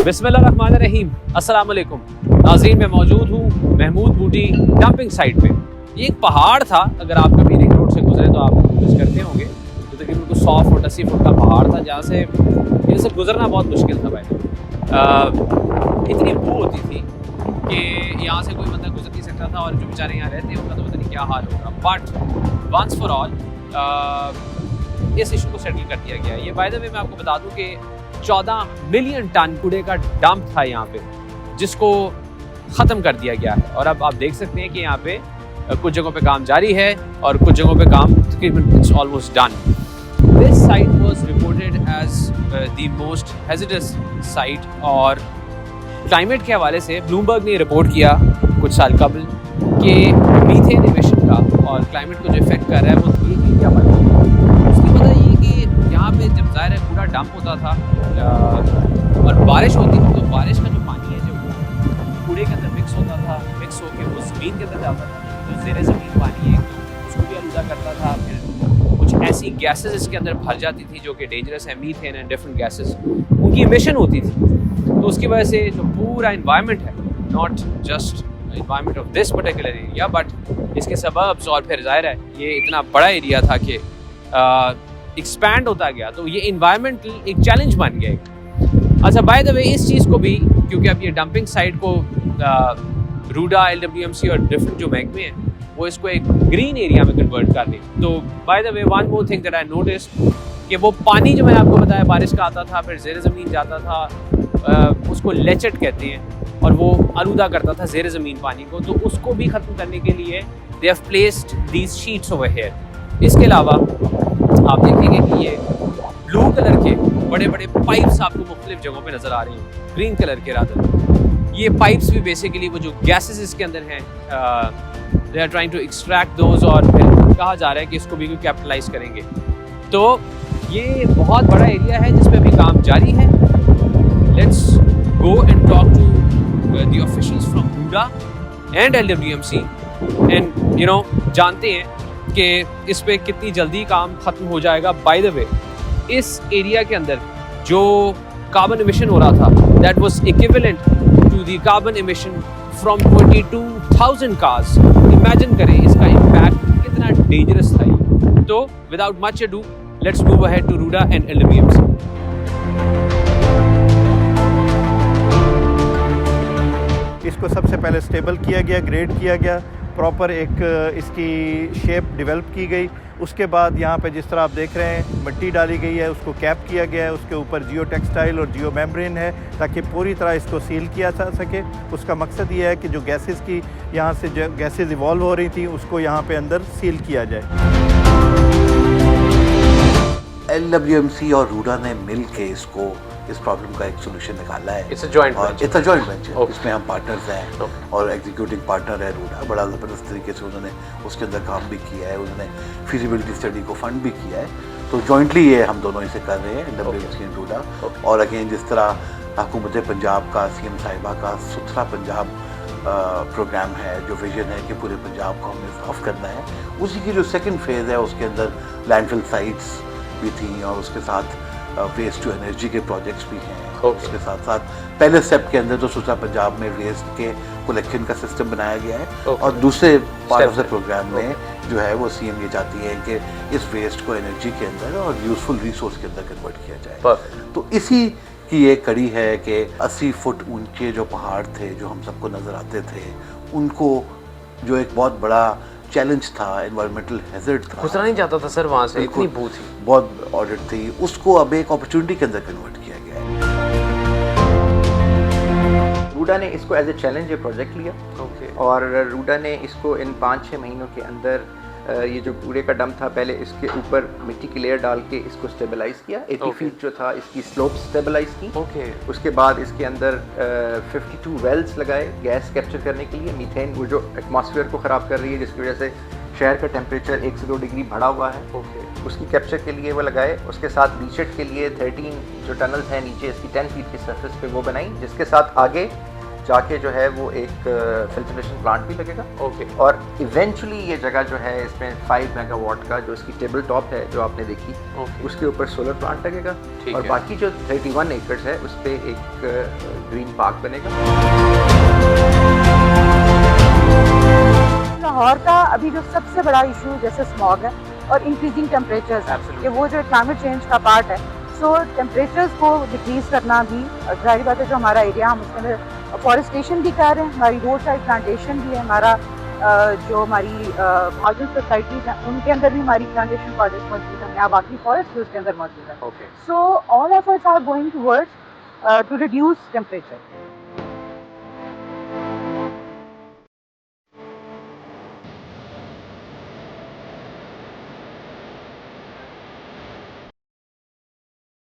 बिस्मिल्लाहिर्रहमानिर्रहीम, अस्सलाम वालेकुम नाज़रीन। मैं मौजूद हूँ महमूद बूटी डंपिंग साइट पे। ये एक पहाड़ था, अगर आप कभी रिंग रोड से गुजरे तो आप नोटिस करते होंगे। तो तकरीबन कुछ 100 फुट 80 फुट का पहाड़ था, जहाँ से गुजरना बहुत मुश्किल था भाई। इतनी बू होती थी कि यहाँ से कोई बंदा गुजर नहीं सकता था, और जो बेचारे यहाँ रहते हैं उनका तो पता नहीं क्या हाल होगा। बट वंस फॉर ऑल इस इशू को सेटल कर दिया गया। ये बाय द वे मैं आपको बता दूं कि 14 मिलियन टन कूड़े का डंप था यहाँ पे, जिसको ख़त्म कर दिया गया है। और अब आप देख सकते हैं कि यहाँ पे कुछ जगहों पे काम जारी है और कुछ जगहों पे काम तकरीबन it's almost done. This site was reported as the most hazardous site, और क्लाइमेट के हवाले से ब्लूमबर्ग ने रिपोर्ट किया कुछ साल कबल कि मीथेन इमिशन का और क्लाइमेट को जो इफेक्ट कर रहा है वो ये एरिया बन रहा है। उसकी वजह ये कि यहाँ पे जब ज़ाहिर है पूरा डंप होता था और बारिश होती थी, तो बारिश का जो पानी है जो वो कूड़े के अंदर मिक्स होता था, मिक्स होकर वो ज़मीन के अंदर जाता था। तो ज़ेरे ज़मीन पानी है उसको भी आलूदा करता था। फिर कुछ ऐसी गैसेस इसके अंदर भर जाती थी जो कि डेंजरस है, मीथेन एंड डिफरेंट गैसेस, उनकी इमिशन होती थी। तो उसकी वजह से जो पूरा इन्वायरमेंट है, not just environment of this particular area but इसके सबब्स, और फिर ज़ाहिर है ये इतना बड़ा एरिया था कि एक्सपैंड होता गया, तो ये इन्वायरमेंटल एक चैलेंज बन गया। अच्छा, बाय द वे इस चीज़ को भी, क्योंकि अब ये डंपिंग साइट को रूडा, LWMC और डिफरेंट जो महकमे हैं वो इसको एक ग्रीन एरिया में कन्वर्ट कर दें। तो by the way one more thing that I notice कि वो पानी जो मैंने आपको बताया बारिश का आता था, फिर ज़ेर ज़मीन जाता था, उसको लेचट कहते हैं, और वो आलूदा करता था ज़ेर ज़मीन पानी को। तो उसको भी ख़त्म करने के लिए they have placed these sheets over here. इसके अलावा आप देखेंगे कि ये ब्लू कलर के बड़े बड़े पाइप्स आपको मुख्तलिफ जगहों पे नज़र आ रहे हैं, ग्रीन कलर के रादर। ये पाइप्स भी बेसिकली वो जो गैसेस इसके अंदर हैं, they are trying to extract those, और फिर कहा जा रहा है कि इसको भी कैपिटलाइज करेंगे। तो ये बहुत बड़ा एरिया है जिस पे अभी काम जारी है। Let's go and talk to the officials from RUDA and LWMC and जानते हैं कि इस पे कितनी जल्दी काम ख़त्म हो जाएगा। बाय द वे इस एरिया के अंदर जो कार्बन एमिशन हो रहा था, that was equivalent to the carbon emission from 22,000 cars. Imagine करें इसका इम्पैक्ट कितना डेंजरस था ये। तो without much ado let's move ahead to RUDA and LWMC। इसको सबसे पहले स्टेबल किया गया, ग्रेड किया गया, प्रॉपर एक इसकी शेप डेवलप की गई। उसके बाद यहाँ पे जिस तरह आप देख रहे हैं मिट्टी डाली गई है, उसको कैप किया गया है, उसके ऊपर जियो टेक्सटाइल और जियो मेम्ब्रेन है ताकि पूरी तरह इसको सील किया जा सके। उसका मकसद ये है कि जो गैसेस की यहाँ से जो गैसेस इवॉल्व हो रही थी उसको यहाँ पे अंदर सील किया जाए। LWMC और रूडा ने मिल के इस प्रॉब्लम का एक सोल्यूशन निकाला है। It's a joint venture. इसमें हम पार्टनर्स हैं और एग्जीक्यूटिंग पार्टनर है रूडा। बड़ा ज़बरदस्त तरीके से उन्होंने उसके अंदर काम भी किया है, उन्होंने फिजिबिलिटी स्टडी को फंड भी किया है। तो जॉइंटली ये हम दोनों इसे कर रहे हैं, LWMC एंड रूडा। और अगेन जिस तरह हुकूमत पंजाब का, CM साहिबा का सुथरा पंजाब प्रोग्राम है, जो विजन है कि पूरे पंजाब को हमें साफ़ करना है, उसी की जो सेकेंड फेज़ है उसके अंदर लैंडफिल साइट्स भी थी और उसके साथ वेस्ट टू एनर्जी के प्रोजेक्ट्स भी हैं। उसके साथ साथ पहले स्टेप के अंदर तो सुथरा पंजाब में वेस्ट के कलेक्शन का सिस्टम बनाया गया है। और दूसरे पार्ट ऑफ द प्रोग्राम में जो है वो CM ये चाहती है कि इस वेस्ट को एनर्जी के अंदर और यूजफुल रिसोर्स के अंदर कन्वर्ट किया जाए। तो इसी की ये कड़ी है कि 80 फुट ऊंचे जो पहाड़ थे जो हम सबको नज़र आते थे, उनको जो एक बहुत बड़ा चैलेंज था, एनवायरमेंटल हैजर्ड था, गुजरा नहीं जाता था सर वहाँ से, इतनी बू थी, बहुत ऑडिट थी, उसको अब एक अपॉर्चुनिटी के अंदर कन्वर्ट किया गया है। रूडा ने इसको एज ए चैलेंज ये प्रोजेक्ट लिया। और रूडा ने इसको इन 5-6 महीनों के अंदर ये जो कूड़े का डंप था, पहले इसके ऊपर मिट्टी की लेयर डाल के इसको स्टेबलाइज किया। 80 फीट जो था इसकी स्लोप स्टेबलाइज की। उसके बाद इसके अंदर 52 वेल्स लगाए गैस कैप्चर करने के लिए, मीथेन वो जो एटमॉस्फेयर को ख़राब कर रही है जिसकी वजह से शहर का टेम्परेचर 1 से 2 डिग्री बढ़ा हुआ है, उसकी कैप्चर के लिए वो लगाए। उसके साथ रीसेट के लिए 13 जो टनल्स हैं नीचे इसकी 10 फीट की सरफेस पे वो बनाई, जिसके साथ आगे जाके जो है वो एक फिल्ट्रेशन प्लांट भी लगेगा। ओके और इवेंचुअली ये जगह जो है इसमें 5 मेगावाट का जो इसकी टेबल टॉप है जो आपने देखी, ओके उसके ऊपर सोलर प्लांट लगेगा ठीक और है। बाकी जो 31 एकर्स है उस पर एक ग्रीन पार्क बनेगा। लाहौर का अभी जो सबसे बड़ा इशू जैसे स्मॉग है और इंक्रीजिंग टेम्परेचर्स है, Absolutely. कि वो जो क्लाइमेट चेंज का पार्ट है, सो टेम्परेचर्स को डिक्रीज करना भी जाहिर बात है। जो हमारा एरिया हम उसके अंदर फॉरेस्टेशन भी कर रहे हैं, हमारी रोड साइड प्लांटेशन भी है, हमारा जो हमारी हाउसिंग सोसाइटीज हैं उनके अंदर भी हमारी प्लांटेशन प्रोजेक्ट मौजूद है, या बाकी फॉरेस्ट भी उसके अंदर मौजूद है। Okay so all efforts are going towards to reduce temperature.